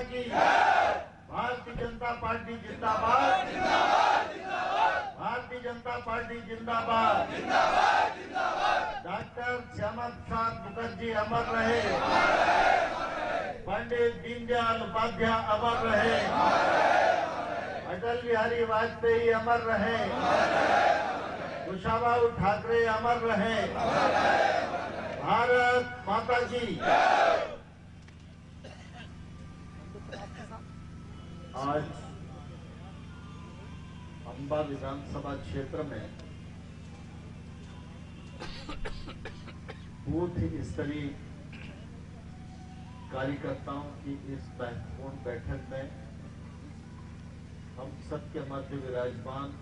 की भारतीय जनता पार्टी जिंदाबाद, भारतीय जनता पार्टी जिंदाबाद। डॉक्टर श्यामा प्रसाद मुखर्जी अमर रहे, पंडित दीनदयाल उपाध्याय अमर रहे, अटल बिहारी वाजपेयी अमर रहे, कुशाभाऊ ठाकरे अमर रहे। भारत माता की। आज अंबा विधानसभा क्षेत्र में बूथ स्तरीय कार्यकर्ताओं की इस महत्वपूर्ण बैठक में हम सबके मध्य विराजमान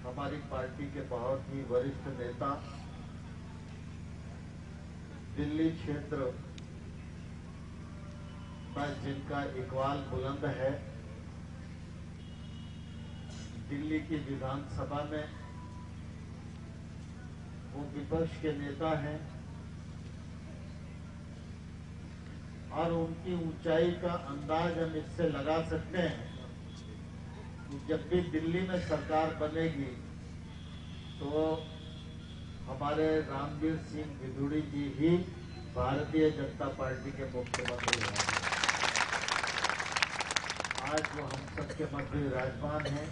हमारी पार्टी के बहुत ही वरिष्ठ नेता, दिल्ली क्षेत्र में जिनका इकबाल बुलंद है, दिल्ली की विधानसभा में वो विपक्ष के नेता हैं और उनकी ऊंचाई का अंदाज हम इससे लगा सकते हैं कि जब भी दिल्ली में सरकार बनेगी तो हमारे रामवीर सिंह विधुड़ी जी ही भारतीय जनता पार्टी के मुख्यमंत्री हैं। आज वो हम सबके मध्य विराजमान हैं,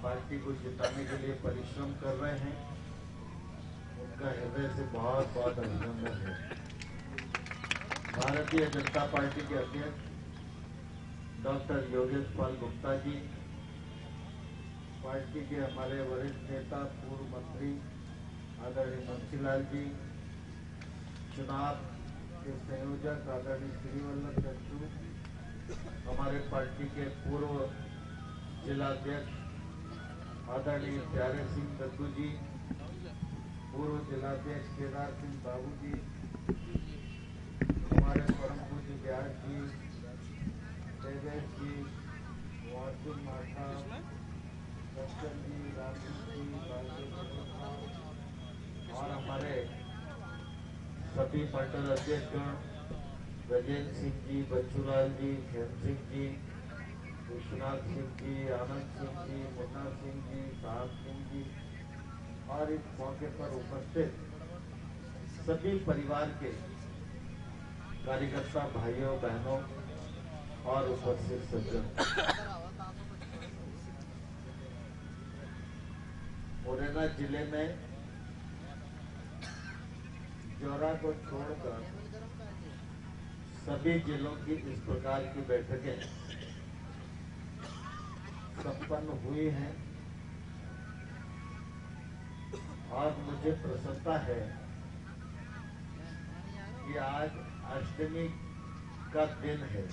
पार्टी को जिताने के लिए परिश्रम कर रहे हैं। उनका हृदय से बहुत बहुत अभिनंदन है। भारतीय जनता पार्टी के अध्यक्ष डॉक्टर योगेश पाल गुप्ता जी, पार्टी के हमारे वरिष्ठ नेता पूर्व मंत्री आदरणीय बंसीलाल जी, चुनाव के संयोजक आदरणीय श्रीवल्लभ चंचू, हमारे पार्टी के पूर्व जिलाध्यक्ष आदरणीय प्यारे सिंह दत्तू जी, पूर्व जिलाध्यक्ष केदार सिंह बाबू जी, हमारे परम पूज्य व्यास जी, देवेश जी, वार्षिक माथा, दर्शन जी, रामजी और हमारे सभी मंडल अध्यक्ष गजेंद्र सिंह जी, बच्चूलाल जी, खेम सिंह जी, विश्वनाथ सिंह जी, आनंद सिंह जी, मुन्ना सिंह जी, साहब सिंह जी और इस मौके पर उपस्थित सभी परिवार के कार्यकर्ता भाइयों बहनों और उपस्थित सज्जन। मुरैना जिले में जौरा को छोड़कर सभी जिलों की इस प्रकार की बैठकें संपन्न हुई हैं और मुझे प्रसन्नता है कि आज अष्टमी का दिन है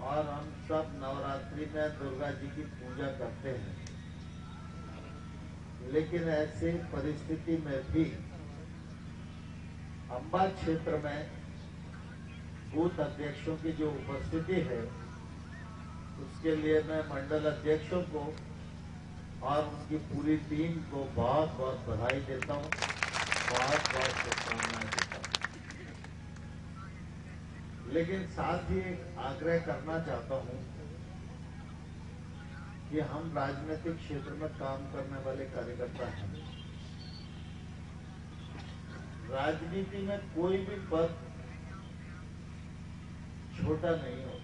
और हम सब नवरात्रि में दुर्गा जी की पूजा करते हैं, लेकिन ऐसी परिस्थिति में भी अंबा क्षेत्र में बूथ अध्यक्षों की जो उपस्थिति है उसके लिए मैं मंडल अध्यक्षों को और उनकी पूरी टीम को बहुत बहुत बधाई देता हूं, बहुत बहुत शुभकामनाएं देता हूं। लेकिन साथ ही एक आग्रह करना चाहता हूं कि हम राजनीतिक क्षेत्र में काम करने वाले कार्यकर्ता हैं। राजनीति में कोई भी पद छोटा नहीं होता।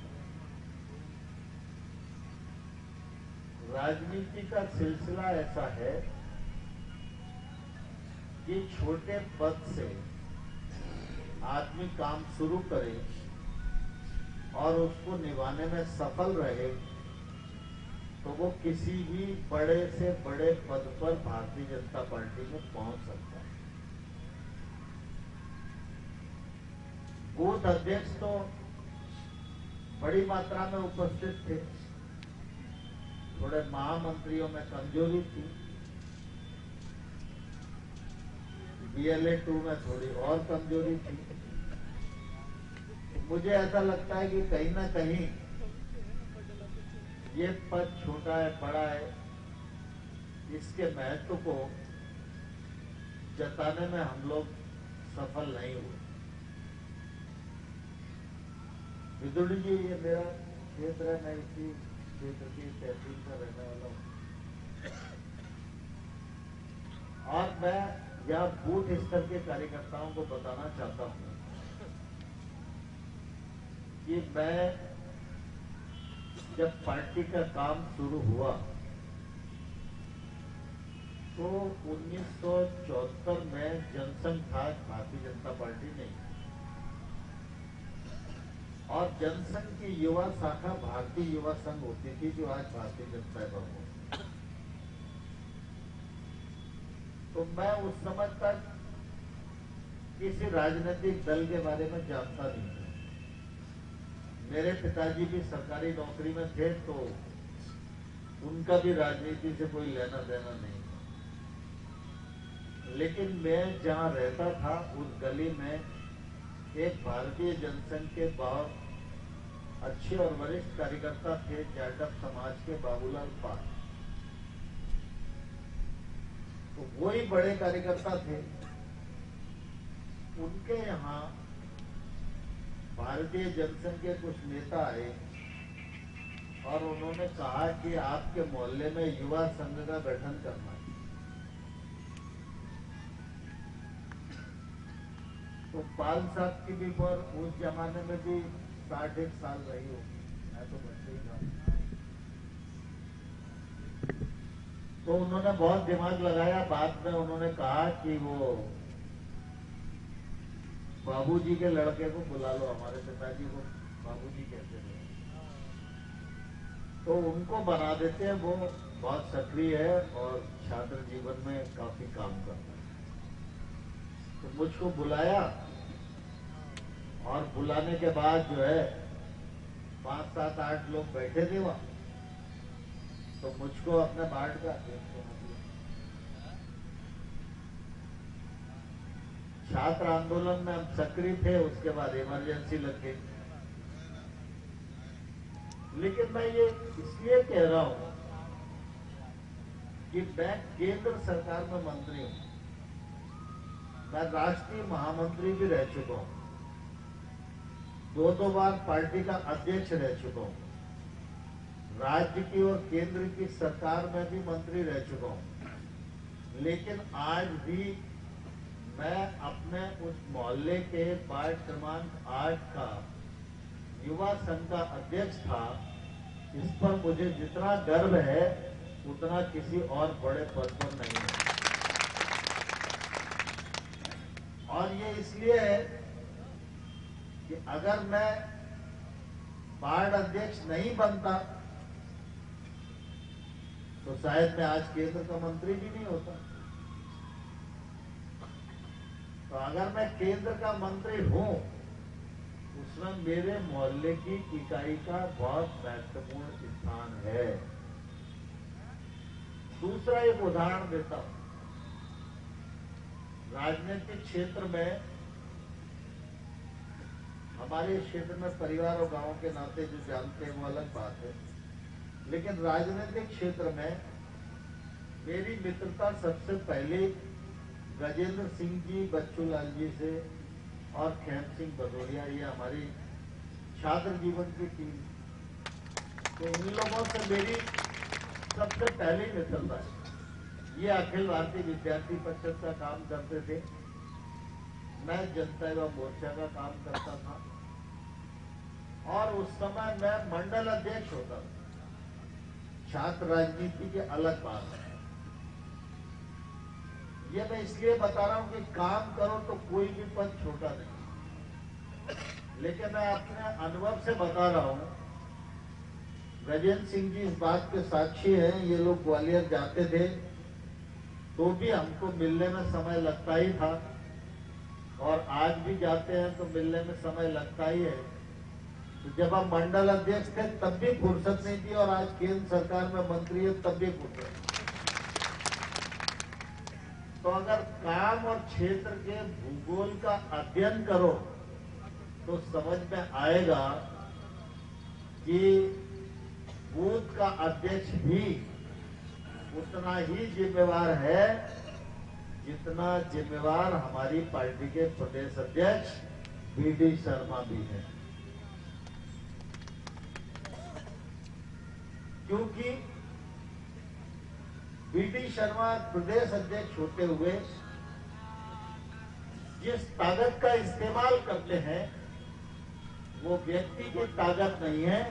राजनीति का सिलसिला ऐसा है कि छोटे पद से आदमी काम शुरू करे और उसको निभाने में सफल रहे तो वो किसी भी बड़े से बड़े पद पर भारतीय जनता पार्टी में पहुंच सकता है। बूथ अध्यक्ष तो बड़ी मात्रा में उपस्थित थे, थोड़े महामंत्रियों में कमजोरी थी, BLA 2 में थोड़ी और कमजोरी थी। मुझे ऐसा लगता है कि कहीं ना कहीं ये पद छोटा है बड़ा है, इसके महत्व को जताने में हम लोग सफल नहीं हुए। विदुड़ी जी, ये मेरा क्षेत्र है, मैं इसी क्षेत्र की तहसील का रहने वाला हूँ और मैं यह बूथ स्तर के कार्यकर्ताओं को बताना चाहता हूँ कि मैं जब पार्टी का काम शुरू हुआ तो 1974 में जनसंघ था, भारतीय जनता पार्टी नहीं, और जनसंघ की युवा शाखा भारतीय युवा संघ होती थी, जो आज भारतीय जनता दल है। तो मैं उस समय तक किसी राजनीतिक दल के बारे में जानता नहीं था। मेरे पिताजी भी सरकारी नौकरी में थे, तो उनका भी राजनीति से कोई लेना देना नहीं। लेकिन मैं जहां रहता था उस गली में एक भारतीय जनसंघ के बहुत अच्छे और वरिष्ठ कार्यकर्ता थे, जाटव समाज के बाबूलाल पाल। तो वो ही बड़े कार्यकर्ता थे। उनके यहाँ भारतीय जनसंघ के कुछ नेता आए और उन्होंने कहा कि आपके मोहल्ले में युवा संघ का गठन करना है। तो पाल साहब की भी उम्र उस जमाने में भी 61 साल रही होगी, मैं तो बच्चे ही था। तो उन्होंने बहुत दिमाग लगाया। बाद में उन्होंने कहा कि वो बाबूजी के लड़के को बुला लो, हमारे पिताजी को बाबूजी कहते थे, तो उनको बना देते हैं। वो बहुत सक्रिय है और छात्र जीवन में काफी काम करता है। तो मुझको बुलाया और बुलाने के बाद जो है 5, 7, 8 लोग बैठे थे वहां, तो मुझको अपने वार्ड का अध्यक्ष बना दिया। छात्र आंदोलन में हम सक्रिय थे, उसके बाद इमरजेंसी लग गई। लेकिन मैं ये इसलिए कह रहा हूं कि मैं केंद्र सरकार में मंत्री हूं, मैं राष्ट्रीय महामंत्री भी रह चुका हूं, 2 बार पार्टी का अध्यक्ष रह चुका हूं, राज्य की और केंद्र की सरकार में भी मंत्री रह चुका हूं। लेकिन आज भी मैं अपने उस मोहल्ले के वार्ड क्रमांक 8 का युवा संघ का अध्यक्ष था। इस पर मुझे जितना गर्व है उतना किसी और बड़े पद पर नहीं है। और ये इसलिए है कि अगर मैं वार्ड अध्यक्ष नहीं बनता तो शायद मैं आज केंद्र का मंत्री भी नहीं होता। तो अगर मैं केंद्र का मंत्री हूं, उसमें मेरे मोहल्ले की इकाई का बहुत महत्वपूर्ण स्थान है। दूसरा एक उदाहरण देता हूं। राजनीतिक क्षेत्र में, हमारे क्षेत्र में परिवार और गांव के नाते जो जानते हैं वो अलग बात है, लेकिन राजनीतिक क्षेत्र में मेरी मित्रता सबसे पहले गजेंद्र सिंह जी, बच्चूलाल जी से और खेम सिंह भदौरिया, ये हमारी छात्र जीवन की टीम, तो इन लोगों से मेरी सबसे पहली मित्रता है। ये अखिल भारतीय विद्यार्थी परिषद का काम करते थे, मैं जनता एवं मोर्चा का काम करता था और उस समय मैं मंडल अध्यक्ष होता था। छात्र राजनीति की अलग बात है। ये मैं इसलिए बता रहा हूं कि काम करो तो कोई भी पद छोटा नहीं, लेकिन मैं अपने अनुभव से बता रहा हूं। गजेंद्र सिंह जी इस बात के साक्षी हैं। ये लोग ग्वालियर जाते थे तो भी हमको मिलने में समय लगता ही था, और आज भी जाते हैं तो मिलने में समय लगता ही है। तो जब हम मंडल अध्यक्ष थे तब भी फुर्सत नहीं थी, और आज केंद्र सरकार में मंत्री है तब भी फुर्सत। तो अगर काम और क्षेत्र के भूगोल का अध्ययन करो तो समझ में आएगा कि बूथ का अध्यक्ष भी उतना ही जिम्मेवार है जितना जिम्मेवार हमारी पार्टी के प्रदेश अध्यक्ष बीडी शर्मा भी हैं। क्योंकि बीडी शर्मा प्रदेश अध्यक्ष होते हुए जिस ताकत का इस्तेमाल करते हैं वो व्यक्ति की ताकत नहीं है,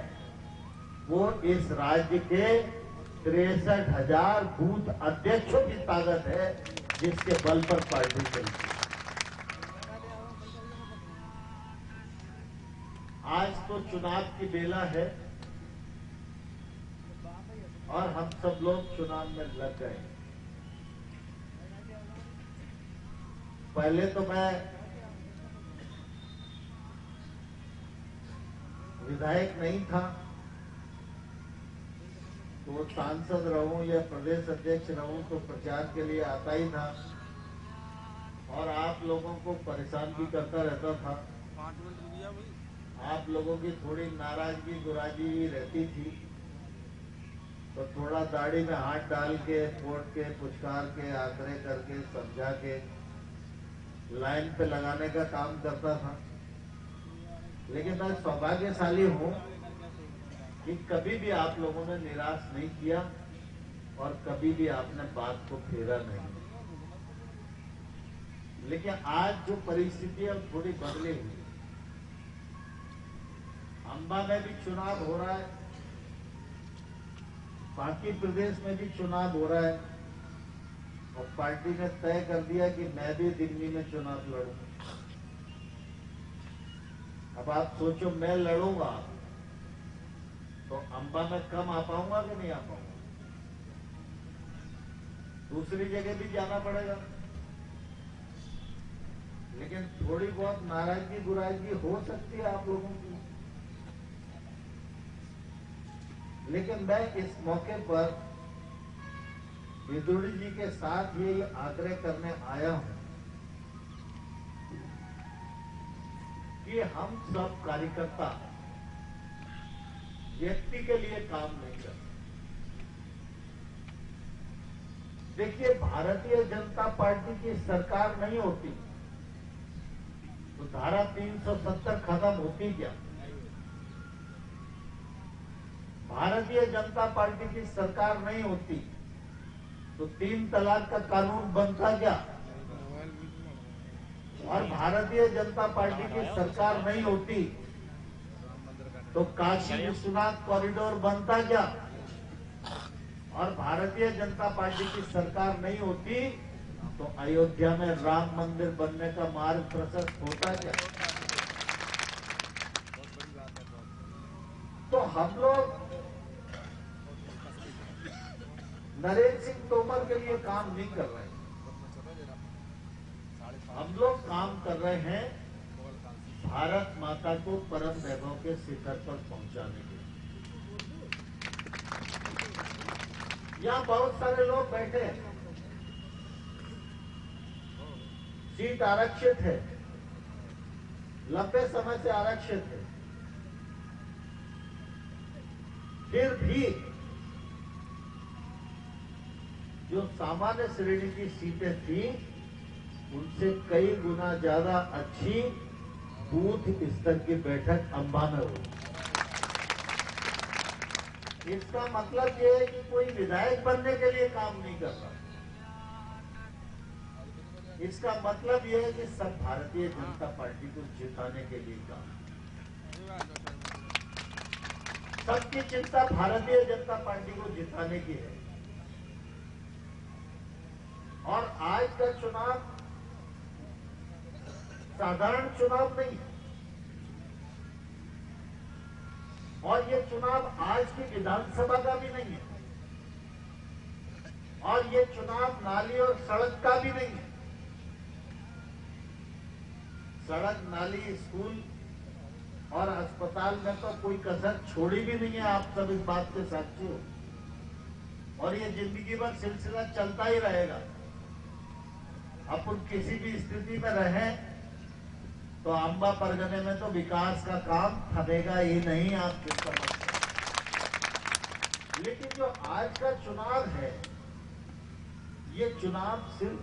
वो इस राज्य के 63,000 बूथ अध्यक्षों की ताकत है जिसके बल पर पार्टी चलती है। आज तो चुनाव की बेला है और हम सब लोग चुनाव में लग गए। पहले तो मैं विधायक नहीं था, तो सांसद रहूं या प्रदेश अध्यक्ष रहूं तो प्रचार के लिए आता ही था और आप लोगों को परेशान भी करता रहता था। आप लोगों की थोड़ी नाराजगी गुराजी रहती थी, तो थोड़ा दाढ़ी में हाथ डाल के, पोट के, पुचकार के, आग्रह करके, समझा के, लाइन पे लगाने का काम करता था। लेकिन मैं सौभाग्यशाली हूं कि कभी भी आप लोगों ने निराश नहीं किया और कभी भी आपने बात को फेरा नहीं। लेकिन आज जो परिस्थिति है थोड़ी बदली हुई। अंबा में भी चुनाव हो रहा है, बाकी प्रदेश में भी चुनाव हो रहा है और पार्टी ने तय कर दिया कि मैं भी दिल्ली में चुनाव लड़ूंगा। अब आप सोचो, मैं लड़ूंगा तो अंबा में कम आ पाऊंगा कि नहीं आ पाऊंगा? दूसरी जगह भी जाना पड़ेगा। लेकिन थोड़ी बहुत नाराजगी गुराजगी हो सकती है आप लोगों की। लेकिन मैं इस मौके पर विदुड़ी जी के साथ ये आग्रह करने आया हूं कि हम सब कार्यकर्ता व्यक्ति के लिए काम नहीं करते। देखिए, भारतीय जनता पार्टी की सरकार नहीं होती तो धारा 370 खत्म होती क्या? भारतीय जनता पार्टी की सरकार नहीं होती तो 3 तलाक का कानून बनता क्या? और भारतीय जनता पार्टी की सरकार नहीं होती तो काशी विश्वनाथ कॉरिडोर बनता क्या? और भारतीय जनता पार्टी की सरकार नहीं होती तो अयोध्या में राम मंदिर बनने का मार्ग प्रशस्त होता क्या? तो हम लोग नरेंद्र सिंह तोमर के लिए काम नहीं कर रहे हैं, हम लोग काम कर रहे हैं भारत माता को परम वैभव के शिखर पर पहुंचाने के लिए। यहाँ बहुत सारे लोग बैठे हैं, सीट आरक्षित है, लंबे समय से आरक्षित है, फिर भी जो सामान्य श्रेणी की सीटें थी उनसे कई गुना ज्यादा अच्छी बूथ स्तर की बैठक अंबा में हुई। इसका मतलब ये है कि कोई विधायक बनने के लिए काम नहीं कर रहा। इसका मतलब यह है कि सब भारतीय जनता पार्टी को जिताने के लिए काम। सबकी चिंता भारतीय जनता पार्टी को जिताने की है। और आज का चुनाव साधारण चुनाव नहीं है और ये चुनाव आज की विधानसभा का भी नहीं है और ये चुनाव नाली और सड़क का भी नहीं है। सड़क, नाली, स्कूल और अस्पताल में तो कोई कसर छोड़ी भी नहीं है। आप सब इस बात के साक्षी हो और ये जिंदगी भर सिलसिला चलता ही रहेगा। अपन किसी भी स्थिति में रहें तो अंबा परगने में तो विकास का काम थमेगा ही नहीं, आप चिंता मत करें। लेकिन जो आज का चुनाव है, ये चुनाव सिर्फ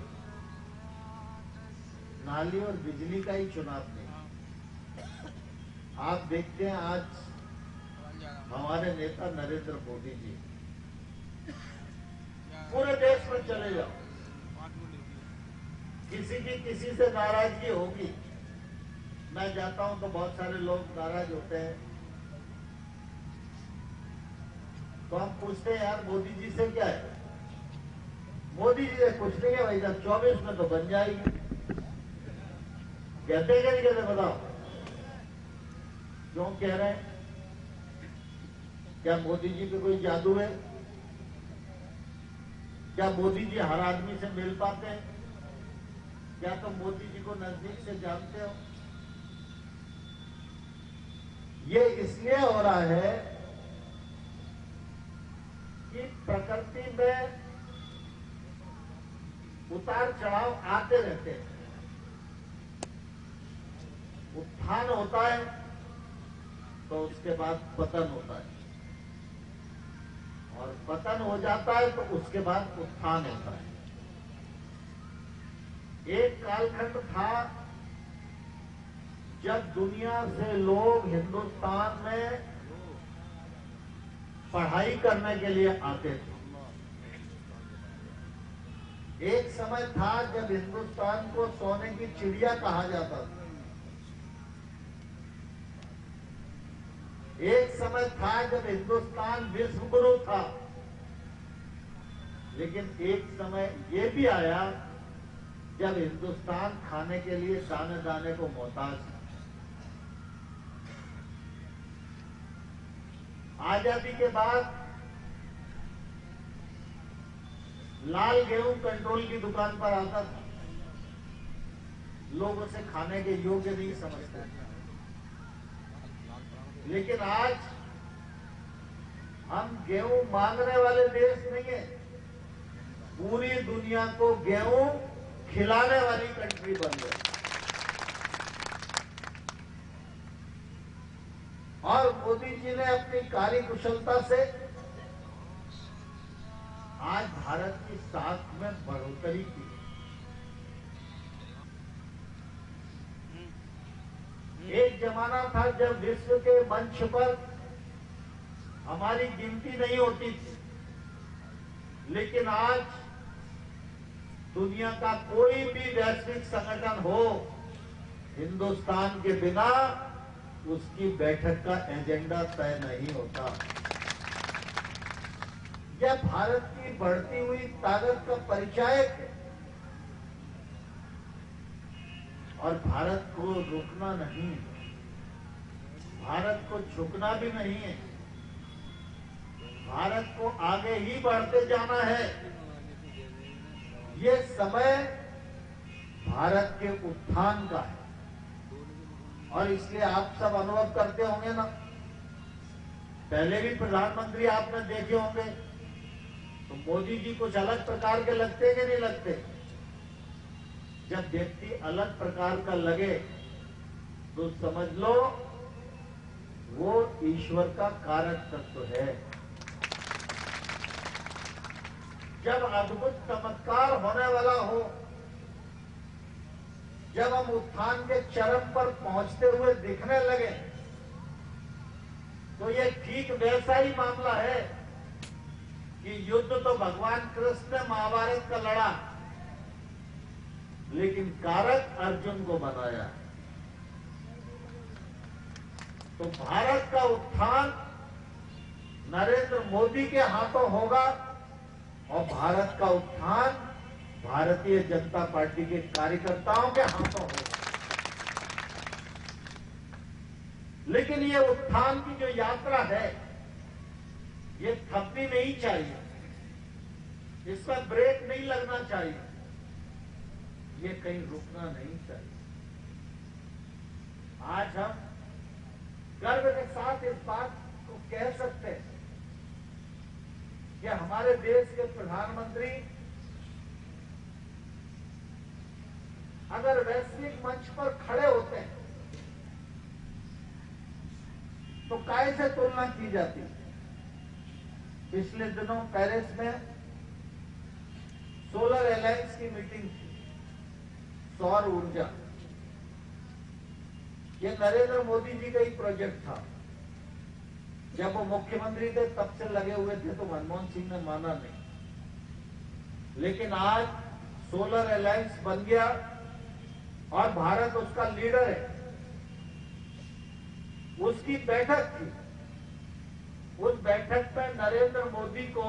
नाली और बिजली का ही चुनाव नहीं। आप देखते हैं आज हमारे नेता नरेंद्र मोदी जी, पूरे देश में चले जाओ, किसी की किसी से नाराजगी होगी। मैं जाता हूं तो बहुत सारे लोग नाराज होते हैं, तो हम पूछते हैं यार मोदी जी से क्या है? मोदी जी से कुछ नहीं है भाई साहब, 24 में तो बन जाएगी। कहते हैं क्या नहीं कहते? बताओ क्यों कह रहे हैं? क्या मोदी जी पे कोई जादू है? क्या मोदी जी हर आदमी से मिल पाते हैं? क्या तुम मोदी जी को नजदीक से जानते हो? ये इसलिए हो रहा है कि प्रकृति में उतार चढ़ाव आते रहते हैं। उत्थान होता है तो उसके बाद पतन होता है, और पतन हो जाता है तो उसके बाद उत्थान होता है। एक कालखंड था जब दुनिया से लोग हिंदुस्तान में पढ़ाई करने के लिए आते थे। एक समय था जब हिंदुस्तान को सोने की चिड़िया कहा जाता था। एक समय था जब हिंदुस्तान विश्व गुरु था। लेकिन एक समय ये भी आया जब हिंदुस्तान खाने के लिए दाने दाने को मोहताज था। आजादी के बाद लाल गेहूं कंट्रोल की दुकान पर आता था, लोग उसे खाने के योग्य नहीं समझते। लेकिन आज हम गेहूं मांगने वाले देश नहीं है, पूरी दुनिया को गेहूं खिलाने वाली कंट्री बन गई। और मोदी जी ने अपनी कार्यकुशलता से आज भारत की साख में बढ़ोतरी की। एक जमाना था जब विश्व के मंच पर हमारी गिनती नहीं होती थी, लेकिन आज दुनिया का कोई भी वैश्विक संगठन हो, हिंदुस्तान के बिना उसकी बैठक का एजेंडा तय नहीं होता। यह भारत की बढ़ती हुई ताकत का परिचायक है, और भारत को रुकना नहीं है, भारत को झुकना भी नहीं है, भारत को आगे ही बढ़ते जाना है। ये समय भारत के उत्थान का है, और इसलिए आप सब अनुभव करते होंगे ना, पहले भी प्रधानमंत्री आपने देखे होंगे, तो मोदी जी कुछ अलग प्रकार के लगते कि नहीं लगते? जब व्यक्ति अलग प्रकार का लगे तो समझ लो वो ईश्वर का कारक तत्व है। जब अद्भुत चमत्कार होने वाला हो, जब हम उत्थान के चरम पर पहुंचते हुए दिखने लगे, तो ये ठीक वैसा ही मामला है कि युद्ध तो भगवान कृष्ण ने महाभारत का लड़ा, लेकिन कारक अर्जुन को बनाया। तो भारत का उत्थान नरेंद्र मोदी के हाथों होगा, और भारत का उत्थान भारतीय जनता पार्टी के कार्यकर्ताओं के हाथों होगा। लेकिन ये उत्थान की जो यात्रा है, ये थमनी नहीं चाहिए, इसमें ब्रेक नहीं लगना चाहिए, ये कहीं रुकना नहीं चाहिए। आज हम गर्व के साथ इस बात को कह सकते हैं कि हमारे देश के प्रधानमंत्री अगर वैश्विक मंच पर खड़े होते हैं तो काय से तुलना की जाती है। पिछले दिनों पेरिस में सोलर अलायंस की मीटिंग थी, सौर ऊर्जा। ये नरेंद्र मोदी जी का ही प्रोजेक्ट था, जब वो मुख्यमंत्री थे तब से लगे हुए थे, तो मनमोहन सिंह ने माना नहीं। लेकिन आज सोलर अलायंस बन गया और भारत उसका लीडर है। उसकी बैठक थी, उस बैठक में नरेंद्र मोदी को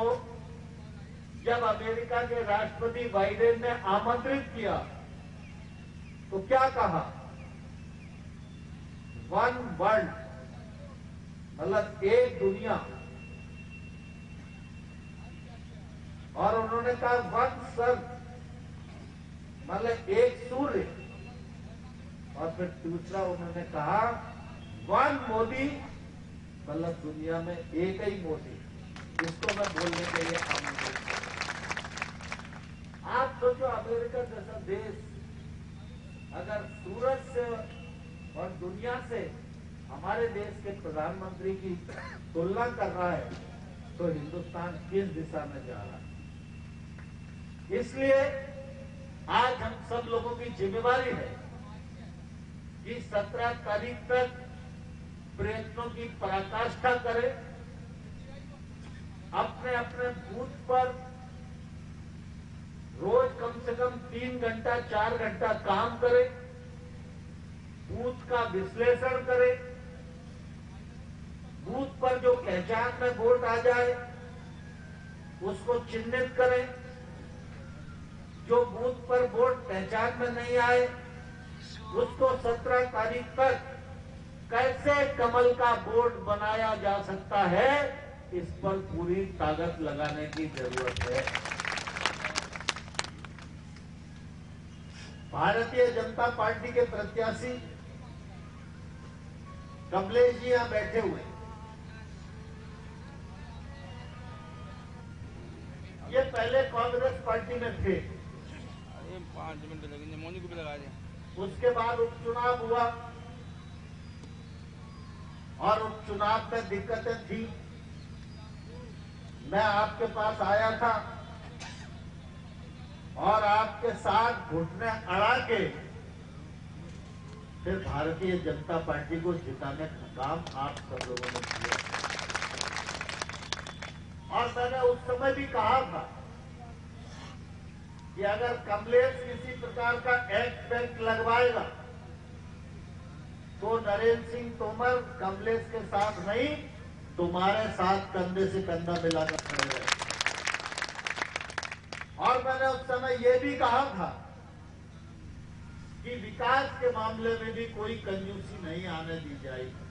जब अमेरिका के राष्ट्रपति बाइडेन ने आमंत्रित किया तो क्या कहा? वन वर्ल्ड, मतलब एक दुनिया। और उन्होंने कहा वन सन, मतलब एक सूर्य। और फिर दूसरा उन्होंने कहा वन मोदी, मतलब दुनिया में एक ही मोदी। इसको मैं बोलने के लिए आमंत्रित करता हूं। आप सोचो, अमेरिका जैसा देश अगर सूरज से और दुनिया से हमारे देश के प्रधानमंत्री की तुलना कर रहा है, तो हिंदुस्तान किस दिशा में जा रहा है? इसलिए आज हम सब लोगों की जिम्मेवारी है कि 17 तारीख तक प्रयत्नों की पराकाष्ठा करें, अपने अपने बूथ पर रोज कम से कम 3 घंटा 4 घंटा काम करें, बूथ का विश्लेषण करें, बूथ पर जो पहचान में वोट आ जाए उसको चिन्हित करें, जो बूथ पर वोट पहचान में नहीं आए उसको 17 तारीख तक कैसे कमल का बोर्ड बनाया जा सकता है, इस पर पूरी ताकत लगाने की जरूरत है। भारतीय जनता पार्टी के प्रत्याशी कमलेश जी यहां बैठे हुए, ये पहले कांग्रेस पार्टी में थे। 5 मिनट लगेंगे, मोनी को भी लगा दें। उसके बाद उपचुनाव हुआ और उपचुनाव में दिक्कतें थी। मैं आपके पास आया था और आपके साथ घुटने अड़ा के फिर भारतीय जनता पार्टी को जिताने का काम आप सब लोगों ने किया। और मैंने उस समय भी कहा था कि अगर कमलेश किसी प्रकार का एक्ट बैंक लगवाएगा तो नरेंद्र सिंह तोमर कमलेश के साथ नहीं, तुम्हारे साथ कंधे से कंधा मिलाकर खड़े रहे। और मैंने उस समय यह भी कहा था कि विकास के मामले में भी कोई कंजूसी नहीं आने दी जाएगी।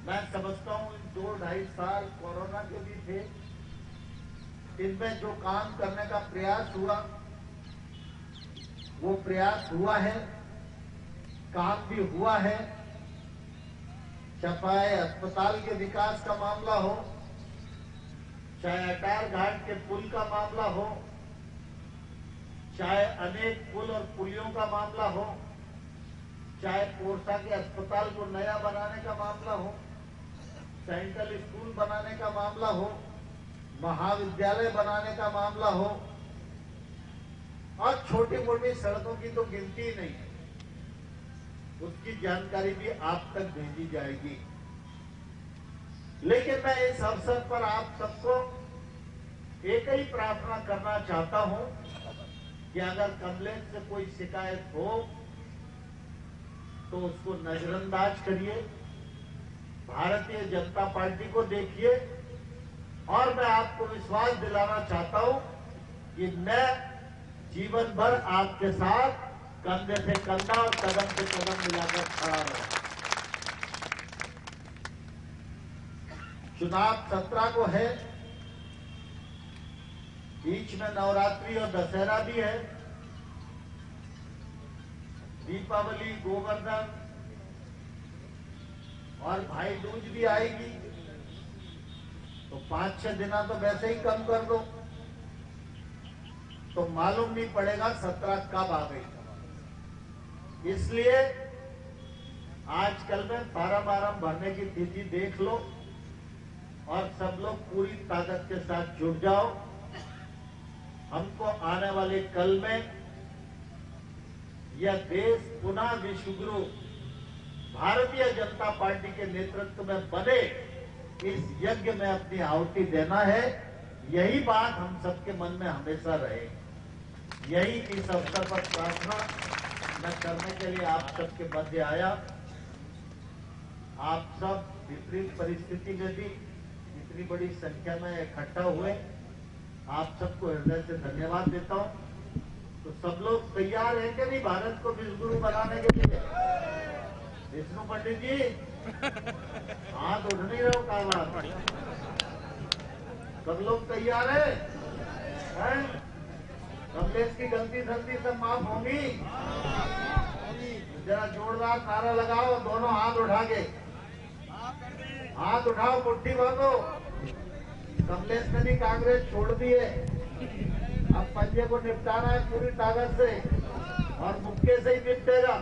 मैं समझता हूं इन 2-2.5 साल कोरोना के भी थे, इनमें जो काम करने का प्रयास हुआ वो प्रयास हुआ है, काम भी हुआ है। चाहे अस्पताल के विकास का मामला हो, चाहे अटार घाट के पुल का मामला हो, चाहे अनेक पुल और पुलियों का मामला हो, चाहे पोरसा के अस्पताल को नया बनाने का मामला हो, सेंट्रल स्कूल बनाने का मामला हो, महाविद्यालय बनाने का मामला हो, और छोटी मोटी सड़कों की तो गिनती ही नहीं है, उसकी जानकारी भी आप तक भेजी जाएगी। लेकिन मैं इस अवसर पर आप सबको एक ही प्रार्थना करना चाहता हूं कि अगर कमलेश से कोई शिकायत हो तो उसको नजरअंदाज करिए, भारतीय जनता पार्टी को देखिए, और मैं आपको विश्वास दिलाना चाहता हूं कि मैं जीवन भर आपके साथ कंधे से कंधा और कदम से कदम मिलाकर खड़ा रहा। चुनाव 17 को है, बीच में नवरात्रि और दशहरा भी है, दीपावली, गोवर्धन और भाई दूज भी आएगी, तो 5-6 दिना तो वैसे ही कम कर दो, तो मालूम नहीं पड़ेगा 17 कब आ गई। इसलिए आजकल में फार्म भरने की तिथि देख लो और सब लोग पूरी ताकत के साथ जुट जाओ। हमको आने वाले कल में यह देश पुनः विश्व गुरु भारतीय जनता पार्टी के नेतृत्व में बने, इस यज्ञ में अपनी आहुति देना है। यही बात हम सबके मन में हमेशा रहे। यही इस अवसर पर प्रार्थना मैं करने के लिए आप सबके मध्य आया। आप सब विपरीत परिस्थिति में भी इतनी बड़ी संख्या में इकट्ठा हुए, आप सबको हृदय से धन्यवाद देता हूं। तो सब लोग तैयार हैं कि नहीं भारत को विश्वगुरु बनाने के लिए? विष्णु पंडित जी हाथ उठ नहीं रहे हो काला। सब लोग तैयार हैं? कमलेश की गलती सलती सब माफ होंगी? जरा जोरदार नारा लगाओ, दोनों हाथ उठा के। हाथ उठाओ, मुट्ठी बांधो। कमलेश ने भी कांग्रेस छोड़ दी है, अब पंजे को निपटाना है पूरी ताकत से और मुक्के से ही निपटेगा।